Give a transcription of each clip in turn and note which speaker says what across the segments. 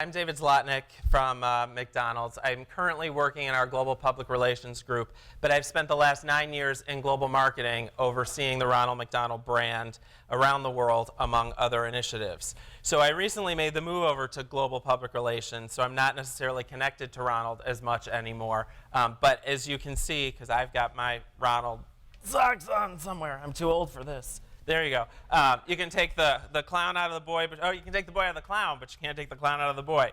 Speaker 1: I'm David Zlotnik from McDonald's. I'm currently working in our global public relations group, but I've spent the last 9 years in global marketing overseeing the Ronald McDonald brand around the world, among other initiatives. So I recently made the move over to global public relations, so I'm not necessarily connected to Ronald as much anymore. But as you can see, because I've got my Ronald socks on somewhere, I'm too old for this. There you go. You can take the clown out of the boy, but you can take the boy out of the clown, but you can't take the clown out of the boy.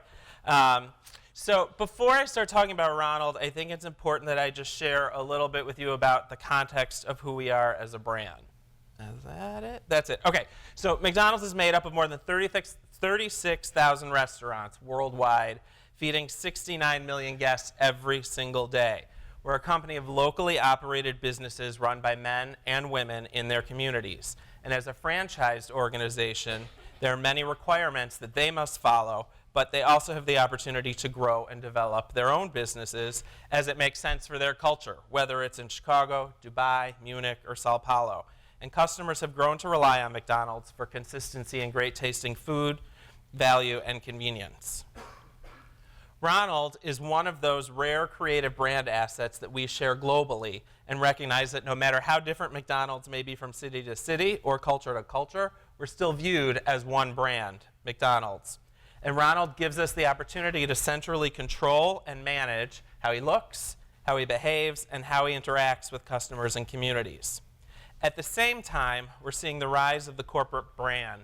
Speaker 1: So before I start talking about Ronald, I think it's important that I just share a little bit with you about the context of who we are as a brand. Is that it? That's it. Okay. So McDonald's is made up of more than 36,000 restaurants worldwide, feeding 69 million guests every single day. We're a company of locally operated businesses run by men and women in their communities. And as a franchised organization, there are many requirements that they must follow, but they also have the opportunity to grow and develop their own businesses as it makes sense for their culture, whether it's in Chicago, Dubai, Munich, or Sao Paulo. And customers have grown to rely on McDonald's for consistency and great tasting food, value, and convenience. Ronald is one of those rare creative brand assets that we share globally and recognize that no matter how different McDonald's may be from city to city or culture to culture, we're still viewed as one brand, McDonald's. And Ronald gives us the opportunity to centrally control and manage how he looks, how he behaves, and how he interacts with customers and communities. At the same time, we're seeing the rise of the corporate brand,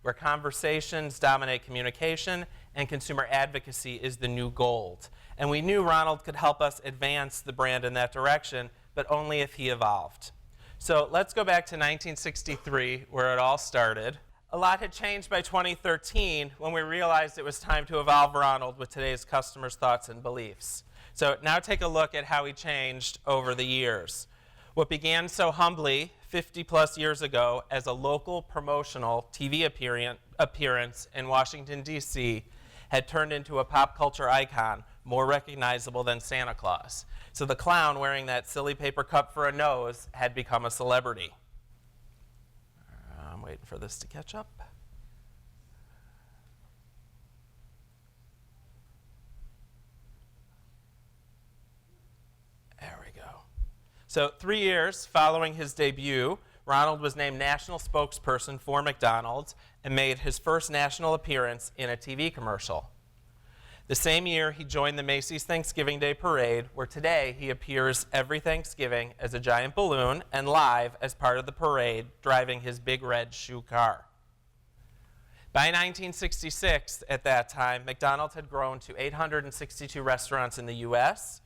Speaker 1: where conversations dominate communication and consumer advocacy is the new gold. And we knew Ronald could help us advance the brand in that direction, but only if he evolved. So let's go back to 1963, where it all started. A lot had changed by 2013 when we realized it was time to evolve Ronald with today's customers' thoughts and beliefs. So now take a look at how he changed over the years. What began so humbly 50 plus years ago as a local promotional TV appearance in Washington, D.C. had turned into a pop culture icon more recognizable than Santa Claus. So the clown wearing that silly paper cup for a nose had become a celebrity. I'm waiting for this to catch up. There we go. So 3 years following his debut, Ronald was named national spokesperson for McDonald's and made his first national appearance in a TV commercial. The same year, he joined the Macy's Thanksgiving Day Parade, where today he appears every Thanksgiving as a giant balloon and live as part of the parade, driving his big red shoe car. By 1966, at that time, McDonald's had grown to 862 restaurants in the U.S.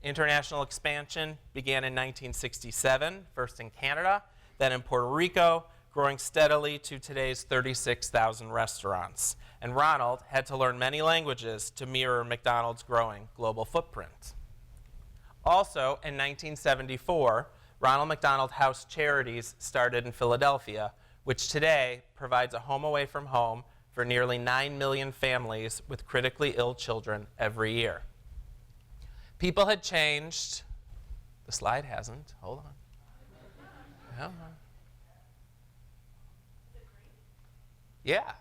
Speaker 1: International expansion began in 1967, first in Canada, then in Puerto Rico, growing steadily to today's 36,000 restaurants. And Ronald had to learn many languages to mirror McDonald's growing global footprint. Also, in 1974, Ronald McDonald House Charities started in Philadelphia, which today provides a home away from home for nearly 9 million families with critically ill children every year. People had changed. The slide hasn't. Hold on. Hold on. Yeah.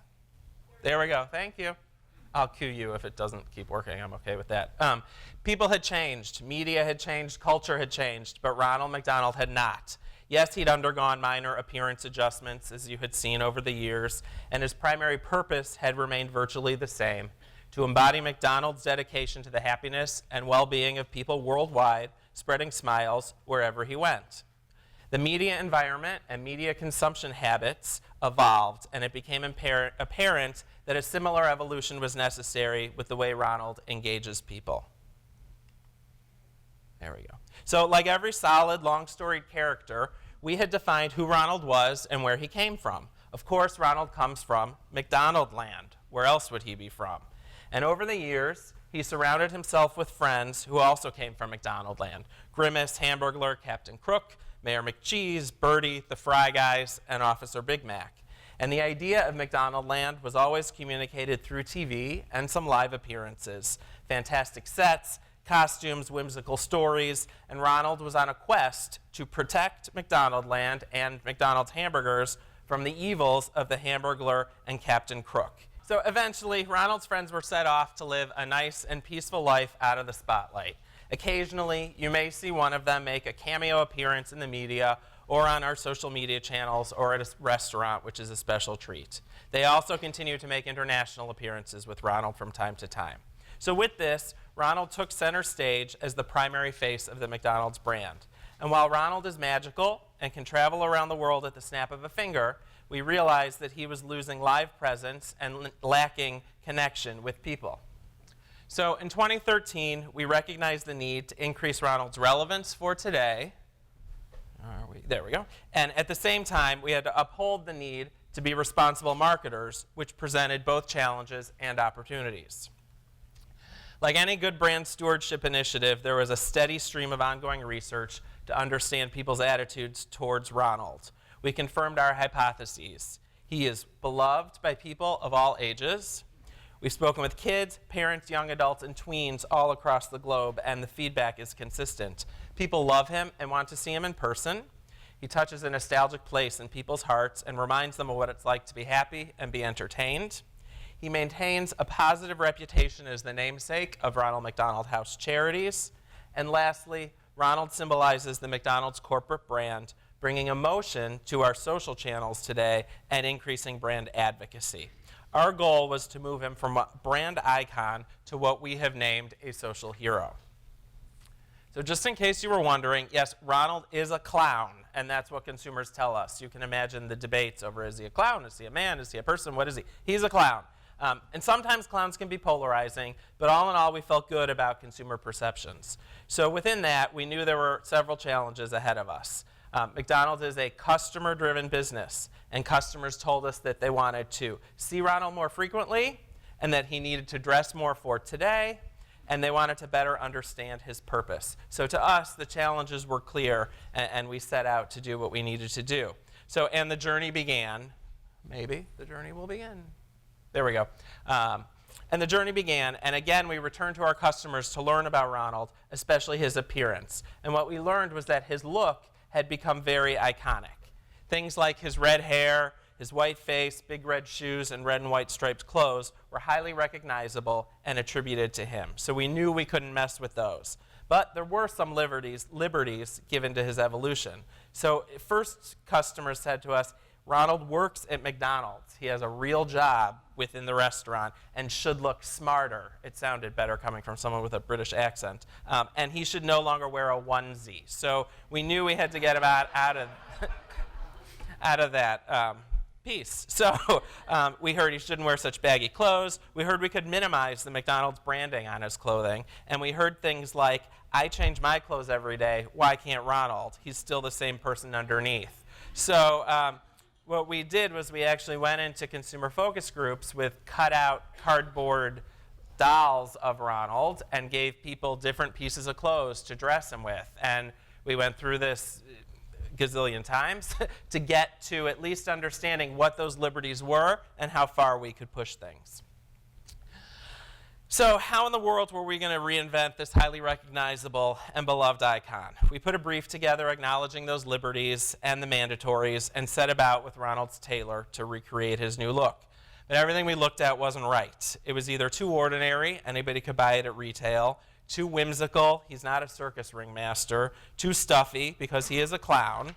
Speaker 1: There we go. Thank you. I'll cue you if it doesn't keep working. I'm okay with that. People had changed. Media had changed. Culture had changed. But Ronald McDonald had not. Yes, he'd undergone minor appearance adjustments, as you had seen over the years, and his primary purpose had remained virtually the same: to embody McDonald's dedication to the happiness and well-being of people worldwide, spreading smiles wherever he went. The media environment and media consumption habits evolved, and it became apparent that a similar evolution was necessary with the way Ronald engages people. There we go. So like every solid, long-storied character, we had defined who Ronald was and where he came from. Of course, Ronald comes from McDonald land. Where else would he be from? And over the years, he surrounded himself with friends who also came from McDonald land: Grimace, Hamburglar, Captain Crook, Mayor McCheese, Birdie, the Fry Guys, and Officer Big Mac. And the idea of McDonald land was always communicated through TV and some live appearances: fantastic sets, costumes, whimsical stories, and Ronald was on a quest to protect McDonald land and McDonald's hamburgers from the evils of the Hamburglar and Captain Crook. So eventually, Ronald's friends were set off to live a nice and peaceful life out of the spotlight. Occasionally, you may see one of them make a cameo appearance in the media or on our social media channels or at a restaurant, which is a special treat. They also continue to make international appearances with Ronald from time to time. So with this, Ronald took center stage as the primary face of the McDonald's brand. And while Ronald is magical and can travel around the world at the snap of a finger, we realized that he was losing live presence and lacking connection with people. So in 2013, we recognized the need to increase Ronald's relevance for today. There we go. And at the same time, we had to uphold the need to be responsible marketers, which presented both challenges and opportunities. Like any good brand stewardship initiative, there was a steady stream of ongoing research to understand people's attitudes towards Ronald. We confirmed our hypotheses. He is beloved by people of all ages. We've spoken with kids, parents, young adults, and tweens all across the globe, and the feedback is consistent. People love him and want to see him in person. He touches a nostalgic place in people's hearts and reminds them of what it's like to be happy and be entertained. He maintains a positive reputation as the namesake of Ronald McDonald House Charities. And lastly, Ronald symbolizes the McDonald's corporate brand, bringing emotion to our social channels today and increasing brand advocacy. Our goal was to move him from a brand icon to what we have named a social hero. So just in case you were wondering, yes, Ronald is a clown, and that's what consumers tell us. You can imagine the debates over, is he a clown, is he a man, is he a person, what is he? He's a clown. And sometimes clowns can be polarizing, but all in all, we felt good about consumer perceptions. So within that, we knew there were several challenges ahead of us. McDonald's is a customer-driven business, and customers told us that they wanted to see Ronald more frequently, and that he needed to dress more for today, and they wanted to better understand his purpose. So to us, the challenges were clear, and we set out to do what we needed to do. So, and the journey began. Maybe the journey will begin. There we go. And the journey began, and again, we returned to our customers to learn about Ronald, especially his appearance. And what we learned was that his look had become very iconic. Things like his red hair, his white face, big red shoes, and red and white striped clothes were highly recognizable and attributed to him. So we knew we couldn't mess with those. But there were some liberties given to his evolution. So first, customers said to us, Ronald works at McDonald's. He has a real job within the restaurant and should look smarter. It sounded better coming from someone with a British accent. And he should no longer wear a onesie. So we knew we had to get him out of that piece. So we heard he shouldn't wear such baggy clothes. We heard we could minimize the McDonald's branding on his clothing. And we heard things like, I change my clothes every day. Why can't Ronald? He's still the same person underneath. So what we did was we actually went into consumer focus groups with cut-out cardboard dolls of Ronald and gave people different pieces of clothes to dress him with. And we went through this gazillion times to get to at least understanding what those liberties were and how far we could push things. So how in the world were we going to reinvent this highly recognizable and beloved icon? We put a brief together acknowledging those liberties and the mandatories and set about with Ronald's tailor to recreate his new look. But everything we looked at wasn't right. It was either too ordinary, anybody could buy it at retail, too whimsical, he's not a circus ringmaster, too stuffy because he is a clown.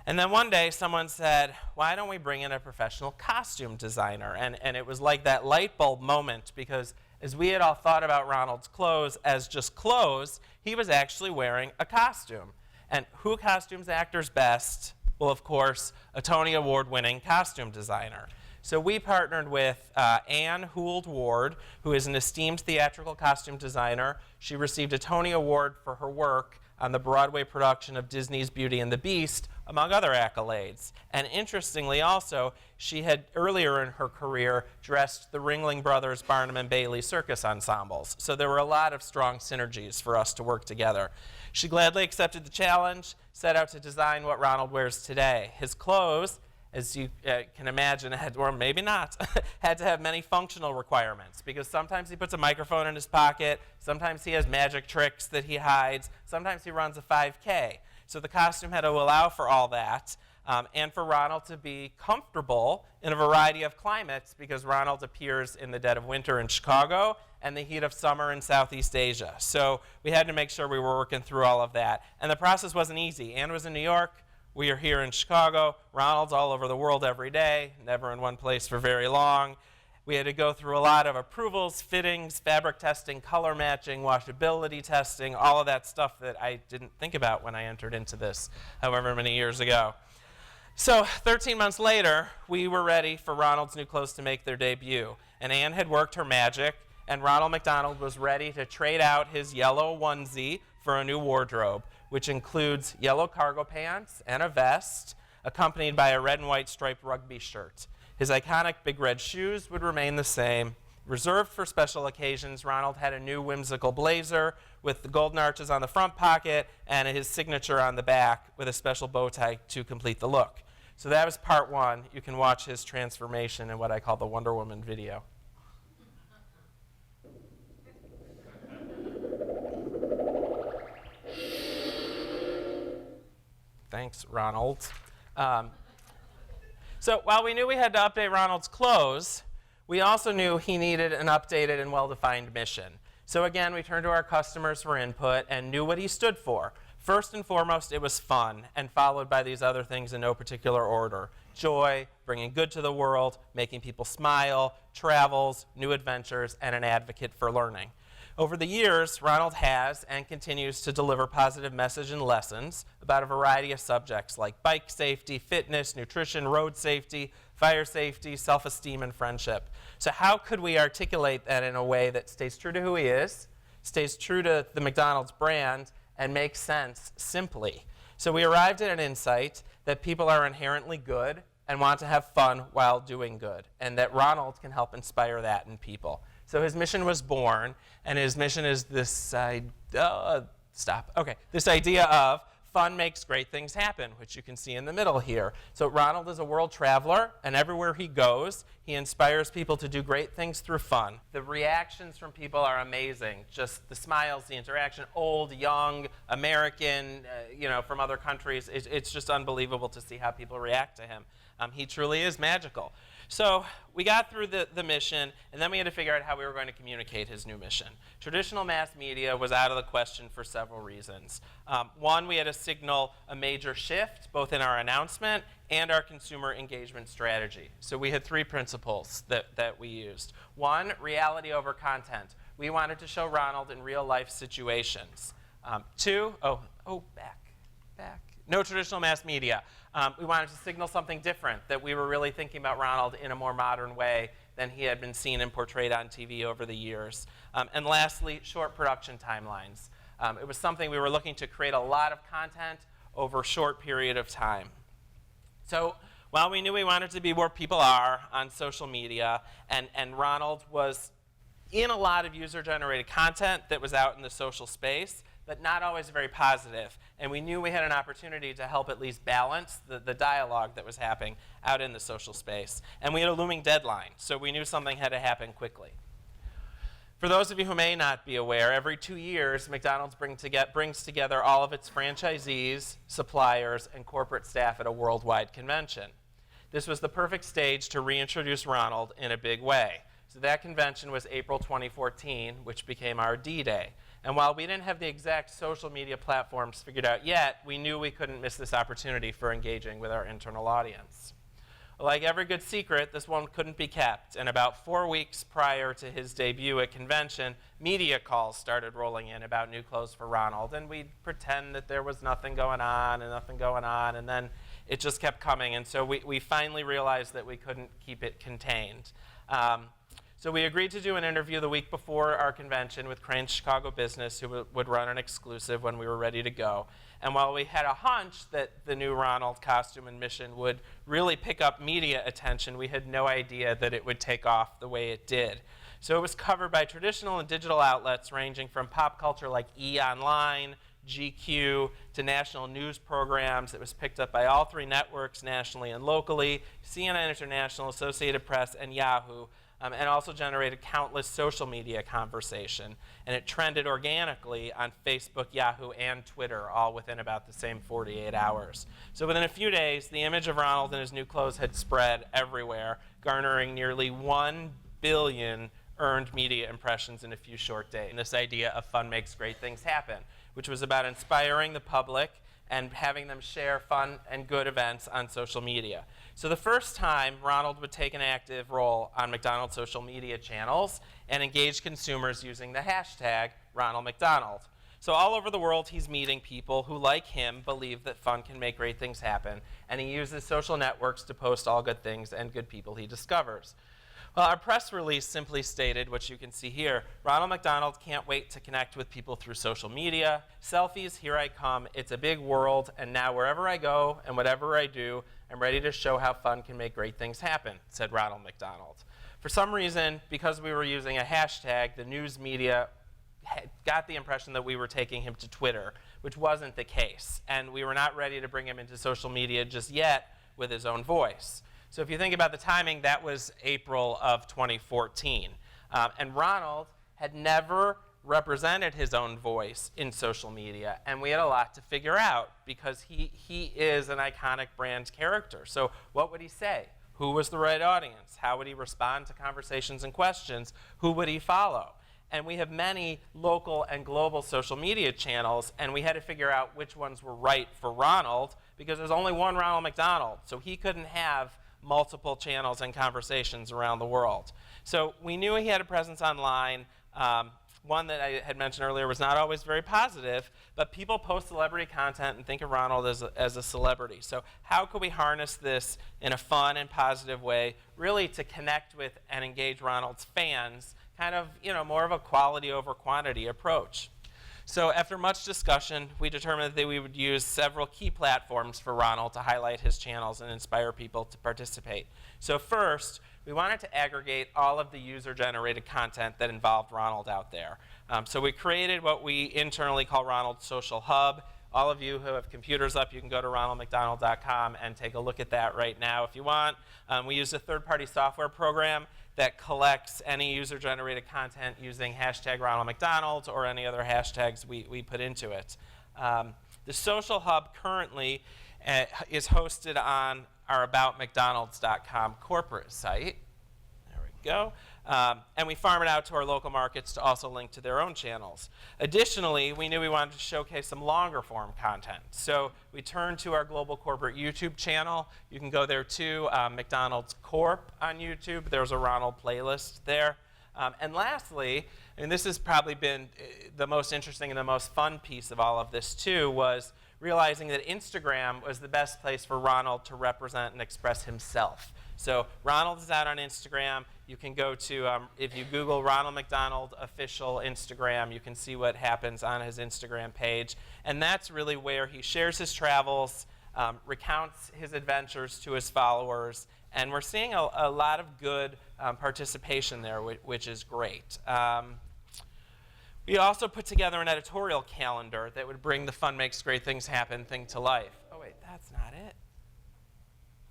Speaker 1: And then one day someone said, why don't we bring in a professional costume designer? And it was like that light bulb moment, because as we had all thought about Ronald's clothes as just clothes, he was actually wearing a costume. And who costumes actors best? Well, of course, a Tony Award-winning costume designer. So we partnered with Anne Hould-Ward, who is an esteemed theatrical costume designer. She received a Tony Award for her work on the Broadway production of Disney's Beauty and the Beast, among other accolades. And interestingly also, she had earlier in her career dressed the Ringling Brothers Barnum and Bailey circus ensembles. So there were a lot of strong synergies for us to work together. She gladly accepted the challenge, set out to design what Ronald wears today. His clothes, as you can imagine, had, or maybe not, had to have many functional requirements, because sometimes he puts a microphone in his pocket, sometimes he has magic tricks that he hides, sometimes he runs a 5K. So the costume had to allow for all that, and for Ronald to be comfortable in a variety of climates, because Ronald appears in the dead of winter in Chicago and the heat of summer in Southeast Asia. So we had to make sure we were working through all of that. And the process wasn't easy. Ann was in New York. We are here in Chicago. Ronald's all over the world every day, never in one place for very long. We had to go through a lot of approvals, fittings, fabric testing, color matching, washability testing, all of that stuff that I didn't think about when I entered into this however many years ago. So 13 months later, we were ready for Ronald's new clothes to make their debut. And Ann had worked her magic, and Ronald McDonald was ready to trade out his yellow onesie for a new wardrobe, which includes yellow cargo pants and a vest, accompanied by a red and white striped rugby shirt. His iconic big red shoes would remain the same. Reserved for special occasions, Ronald had a new whimsical blazer with the golden arches on the front pocket and his signature on the back with a special bow tie to complete the look. So that was part one. You can watch his transformation in what I call the Wonder Woman video. Thanks, Ronald. So while we knew we had to update Ronald's clothes, we also knew he needed an updated and well-defined mission. So again, we turned to our customers for input and knew what he stood for. First and foremost, it was fun, and followed by these other things in no particular order. Joy, bringing good to the world, making people smile, travels, new adventures, and an advocate for learning. Over the years, Ronald has and continues to deliver positive message and lessons about a variety of subjects like bike safety, fitness, nutrition, road safety, fire safety, self-esteem, and friendship. So how could we articulate that in a way that stays true to who he is, stays true to the McDonald's brand, and makes sense simply? So we arrived at an insight that people are inherently good and want to have fun while doing good, and that Ronald can help inspire that in people. So his mission was born, and his mission is this this idea of fun makes great things happen, which you can see in the middle here. So Ronald is a world traveler, and everywhere he goes, he inspires people to do great things through fun. The reactions from people are amazing. Just the smiles, the interaction, old, young, American, from other countries. It's just unbelievable to see how people react to him. He truly is magical. So we got through the mission, and then we had to figure out how we were going to communicate his new mission. Traditional mass media was out of the question for several reasons. One, we had to signal a major shift, both in our announcement and our consumer engagement strategy. So we had three principles that we used. One, reality over content. We wanted to show Ronald in real-life situations. Two, back. No traditional mass media. We wanted to signal something different, that we were really thinking about Ronald in a more modern way than he had been seen and portrayed on TV over the years. And lastly, short production timelines. It was something we were looking to create a lot of content over a short period of time. So while we knew we wanted to be where people are on social media, and Ronald was in a lot of user-generated content that was out in the social space, but not always very positive. And we knew we had an opportunity to help at least balance the dialogue that was happening out in the social space. And we had a looming deadline, so we knew something had to happen quickly. For those of you who may not be aware, every 2 years, McDonald's brings together all of its franchisees, suppliers, and corporate staff at a worldwide convention. This was the perfect stage to reintroduce Ronald in a big way. So that convention was April 2014, which became our D-Day. And while we didn't have the exact social media platforms figured out yet, we knew we couldn't miss this opportunity for engaging with our internal audience. Like every good secret, this one couldn't be kept. And about 4 weeks prior to his debut at convention, media calls started rolling in about new clothes for Ronald. And we'd pretend that there was nothing going on, and then it just kept coming. And so we finally realized that we couldn't keep it contained. So we agreed to do an interview the week before our convention with Crane's Chicago Business, who would run an exclusive when we were ready to go. And while we had a hunch that the new Ronald costume and mission would really pick up media attention, we had no idea that it would take off the way it did. So it was covered by traditional and digital outlets ranging from pop culture like E! Online, GQ, to national news programs. It was picked up by all three networks nationally and locally, CNN International, Associated Press, and Yahoo. and also generated countless social media conversation. And it trended organically on Facebook, Yahoo, and Twitter, all within about the same 48 hours. So within a few days, the image of Ronald in his new clothes had spread everywhere, garnering nearly 1 billion earned media impressions in a few short days. And this idea of fun makes great things happen, which was about inspiring the public and having them share fun and good events on social media. So the first time, Ronald would take an active role on McDonald's social media channels and engage consumers using the hashtag #RonaldMcDonald. So all over the world, he's meeting people who, like him, believe that fun can make great things happen, and he uses social networks to post all good things and good people he discovers. Well, our press release simply stated, which you can see here, Ronald McDonald can't wait to connect with people through social media. Selfies, here I come. It's a big world, and now wherever I go and whatever I do, I'm ready to show how fun can make great things happen, said Ronald McDonald. For some reason, because we were using a hashtag, the news media got the impression that we were taking him to Twitter, which wasn't the case. And we were not ready to bring him into social media just yet with his own voice. So if you think about the timing, that was April of 2014. And Ronald had never represented his own voice in social media, and we had a lot to figure out because he is an iconic brand character. So what would he say? Who was the right audience? How would he respond to conversations and questions? Who would he follow? And we have many local and global social media channels, and we had to figure out which ones were right for Ronald because there's only one Ronald McDonald, so he couldn't have multiple channels and conversations around the world. So we knew he had a presence online. One that I had mentioned earlier was not always very positive, but people post celebrity content and think of Ronald as a celebrity. So how could we harness this in a fun and positive way, really to connect with and engage Ronald's fans, kind of, more of a quality over quantity approach. So after much discussion, we determined that we would use several key platforms for Ronald to highlight his channels and inspire people to participate. So first, we wanted to aggregate all of the user-generated content that involved Ronald out there. So we created what we internally call Ronald's Social Hub. All of you who have computers up, you can go to ronaldmcdonald.com and take a look at that right now if you want. We use a third-party software program that collects any user-generated content using hashtag #RonaldMcDonald or any other hashtags we put into it. The Social Hub currently is hosted on our AboutMcDonalds.com corporate site. There we go. And we farm it out to our local markets to also link to their own channels. Additionally, we knew we wanted to showcase some longer form content. So we turned to our global corporate YouTube channel. You can go there too, McDonald's Corp on YouTube. There's a Ronald playlist there. And lastly, and this has probably been the most interesting and the most fun piece of all of this too, was realizing that Instagram was the best place for Ronald to represent and express himself. So Ronald is out on Instagram. You can go to, if you Google Ronald McDonald official Instagram, you can see what happens on his Instagram page. And that's really where he shares his travels, recounts his adventures to his followers, and we're seeing a lot of good participation there, which is great. We also put together an editorial calendar that would bring the fun makes great things happen thing to life. Oh wait, that's not it.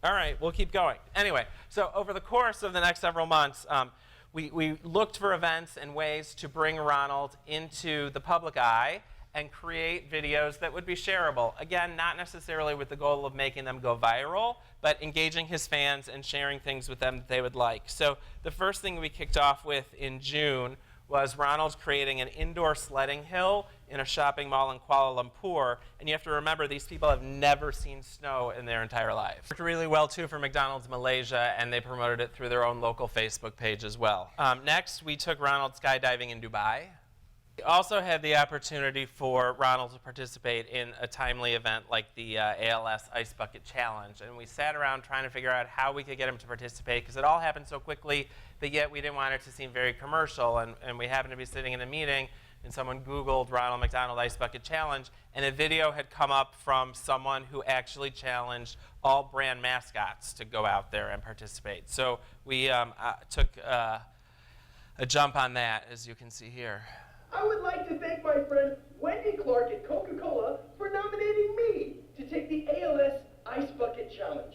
Speaker 1: All right, we'll keep going. Anyway, so over the course of the next several months, we looked for events and ways to bring Ronald into the public eye and create videos that would be shareable. Again, not necessarily with the goal of making them go viral, but engaging his fans and sharing things with them that they would like. So the first thing we kicked off with in June was Ronald creating an indoor sledding hill in a shopping mall in Kuala Lumpur. And you have to remember, these people have never seen snow in their entire lives. It worked really well, too, for McDonald's Malaysia, and they promoted it through their own local Facebook page as well. Next, we took Ronald skydiving in Dubai. We also had the opportunity for Ronald to participate in a timely event like the ALS Ice Bucket Challenge. And we sat around trying to figure out how we could get him to participate, because it all happened so quickly, but yet we didn't want it to seem very commercial. And we happened to be sitting in a meeting, and someone Googled Ronald McDonald Ice Bucket Challenge, and a video had come up from someone who actually challenged all brand mascots to go out there and participate. So we took a jump on that, as you can see here.
Speaker 2: I would like to thank my friend Wendy Clark at Coca-Cola for nominating me to take the ALS Ice Bucket Challenge.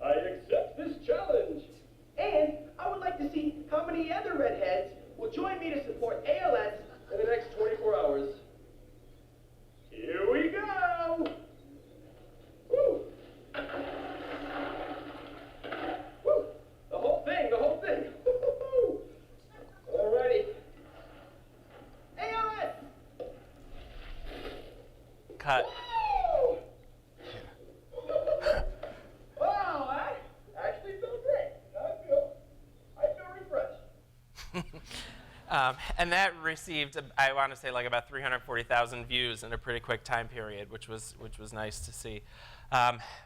Speaker 2: I accept this challenge. And I would like to see how many other redheads will join me to support ALS in the next 24 hours. Here we go! Woo! Woo! The whole thing, the whole thing. Woo-hoo-hoo. Alrighty. ALS!
Speaker 1: Cut.
Speaker 2: Woo! Wow, that actually felt great. I feel refreshed.
Speaker 1: And that received, I want to say, like about 340,000 views in a pretty quick time period, which was nice to see.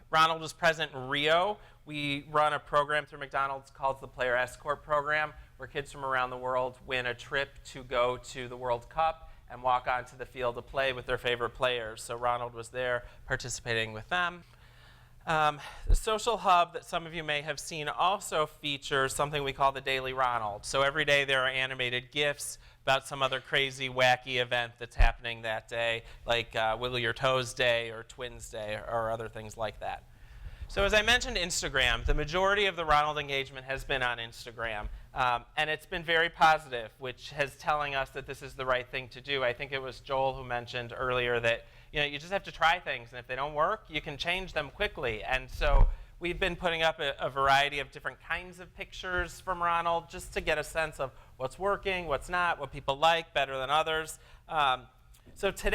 Speaker 1: Ronald was present in Rio. We run a program through McDonald's called the Player Escort Program, where kids from around the world win a trip to go to the World Cup and walk onto the field to play with their favorite players. So Ronald was there participating with them. The social hub that some of you may have seen also features something we call the Daily Ronald. So every day there are animated GIFs about some other crazy, wacky event that's happening that day, like Wiggle Your Toes Day or Twins Day or other things like that. So as I mentioned Instagram, the majority of the Ronald engagement has been on Instagram. And it's been very positive, which is telling us that this is the right thing to do. I think it was Joel who mentioned earlier that you just have to try things, and if they don't work, you can change them quickly. And so we've been putting up a variety of different kinds of pictures from Ronald just to get a sense of what's working, what's not, what people like better than others. So to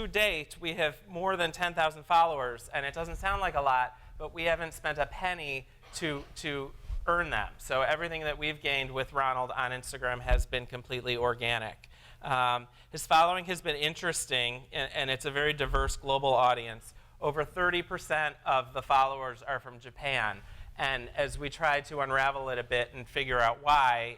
Speaker 1: date, we have more than 10,000 followers, and it doesn't sound like a lot, but we haven't spent a penny to earn them. So everything that we've gained with Ronald on Instagram has been completely organic. His following has been interesting, and it's a very diverse global audience. Over 30% of the followers are from Japan. And as we try to unravel it a bit and figure out why,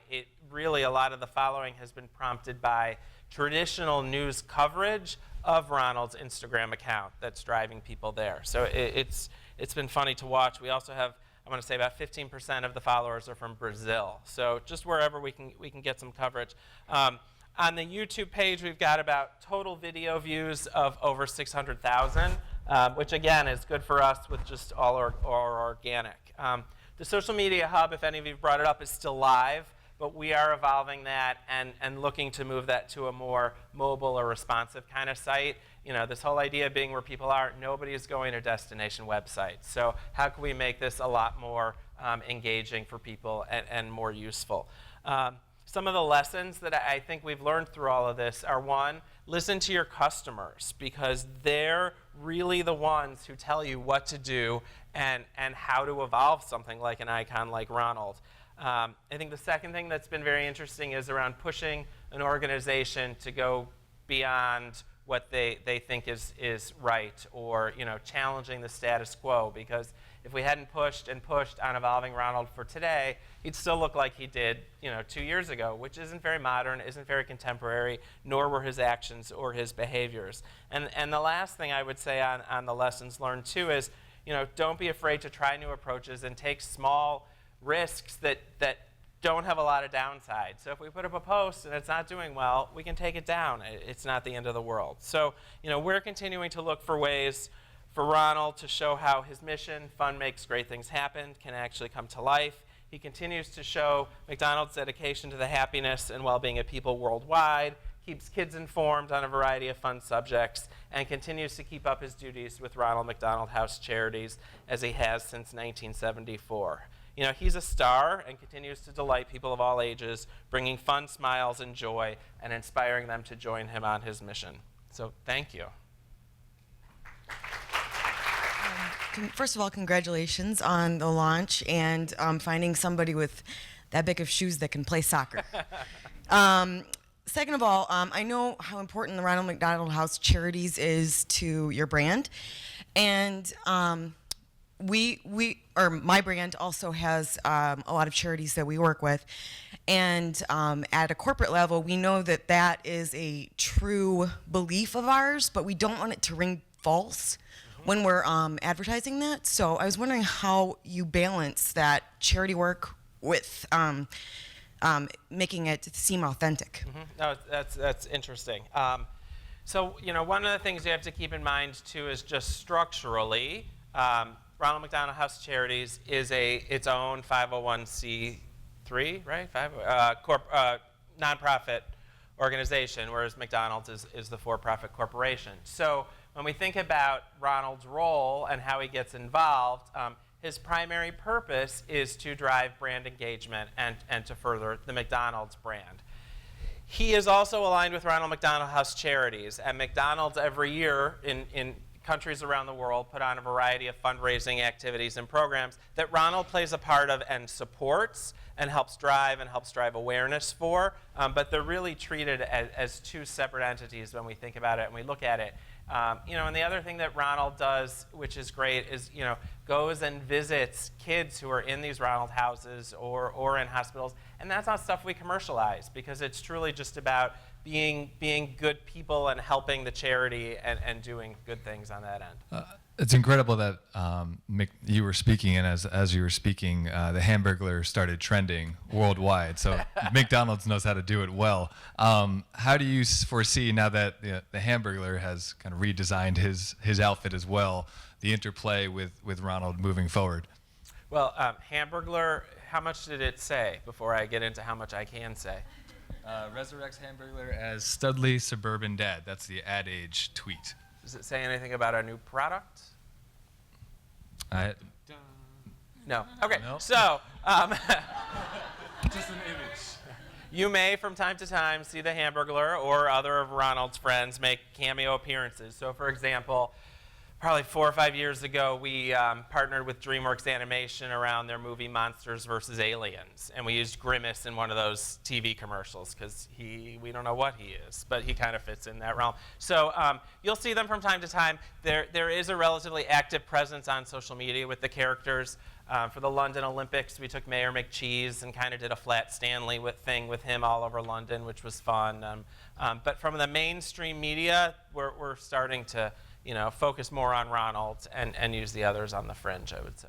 Speaker 1: really a lot of the following has been prompted by traditional news coverage of Ronald's Instagram account that's driving people there. So it's been funny to watch. We also have, I want to say, about 15% of the followers are from Brazil. So just wherever we can get some coverage. On the YouTube page, we've got about total video views of over 600,000, which again is good for us with just all our organic. The social media hub, if any of you have brought it up, is still live, but we are evolving that and looking to move that to a more mobile or responsive kind of site. This whole idea being where people are, nobody is going to destination websites. So how can we make this a lot more engaging for people and more useful? Some of the lessons that I think we've learned through all of this are, one, listen to your customers, because they're really the ones who tell you what to do and how to evolve something like an icon like Ronald. I think the second thing that's been very interesting is around pushing an organization to go beyond what they think is right, or challenging the status quo, because if we hadn't pushed on evolving Ronald for today, he'd still look like he did 2 years ago, which isn't very modern, isn't very contemporary, nor were his actions or his behaviors. And the last thing I would say on the lessons learned too is, don't be afraid to try new approaches and take small risks that don't have a lot of downside. So if we put up a post and it's not doing well, we can take it down. It's not the end of the world. So we're continuing to look for ways for Ronald to show how his mission, fun makes great things happen, can actually come to life. He continues to show McDonald's dedication to the happiness and well-being of people worldwide, keeps kids informed on a variety of fun subjects, and continues to keep up his duties with Ronald McDonald House Charities as he has since 1974. He's a star and continues to delight people of all ages, bringing fun, smiles, and joy, and inspiring them to join him on his mission. So thank you.
Speaker 3: First of all, congratulations on the launch and finding somebody with that big of shoes that can play soccer. Second of all, I know how important the Ronald McDonald House Charities is to your brand, and my brand also has a lot of charities that we work with, and at a corporate level, we know that is a true belief of ours, but we don't want it to ring false when we're advertising that. So I was wondering how you balance that charity work with making it seem authentic.
Speaker 1: No, that's interesting. So one of the things you have to keep in mind too is just structurally, Ronald McDonald House Charities is its own 501c3 three, right? Five, nonprofit organization, whereas McDonald's is the for-profit corporation. So when we think about Ronald's role and how he gets involved, his primary purpose is to drive brand engagement and to further the McDonald's brand. He is also aligned with Ronald McDonald House Charities, and McDonald's every year in countries around the world put on a variety of fundraising activities and programs that Ronald plays a part of and supports and helps drive awareness for, but they're really treated as two separate entities when we think about it and we look at it. And the other thing that Ronald does, which is great, is goes and visits kids who are in these Ronald houses or in hospitals, and that's not stuff we commercialize because it's truly just about being good people and helping the charity and doing good things on that end.
Speaker 4: It's incredible that you were speaking, and as you were speaking, the Hamburglar started trending worldwide. So McDonald's knows how to do it well. How do you foresee, now that the Hamburglar has kind of redesigned his outfit as well, the interplay with Ronald moving forward?
Speaker 1: Well, Hamburglar, how much did it say before I get into how much I can say?
Speaker 4: Resurrects Hamburglar as Studley Suburban Dad. That's the Ad Age tweet.
Speaker 1: Does it say anything about a new product? No. Okay.
Speaker 4: No.
Speaker 1: So,
Speaker 4: Just an image.
Speaker 1: you may, from time to time, see the Hamburglar or other of Ronald's friends make cameo appearances. So, for example, probably 4 or 5 years ago, we partnered with DreamWorks Animation around their movie Monsters vs. Aliens. And we used Grimace in one of those TV commercials because we don't know what he is, but he kind of fits in that realm. So you'll see them from time to time. There is a relatively active presence on social media with the characters. For the London Olympics, we took Mayor McCheese and kind of did a flat Stanley thing with him all over London, which was fun. But from the mainstream media, we're starting to focus more on Ronald and use the others on the fringe, I would say.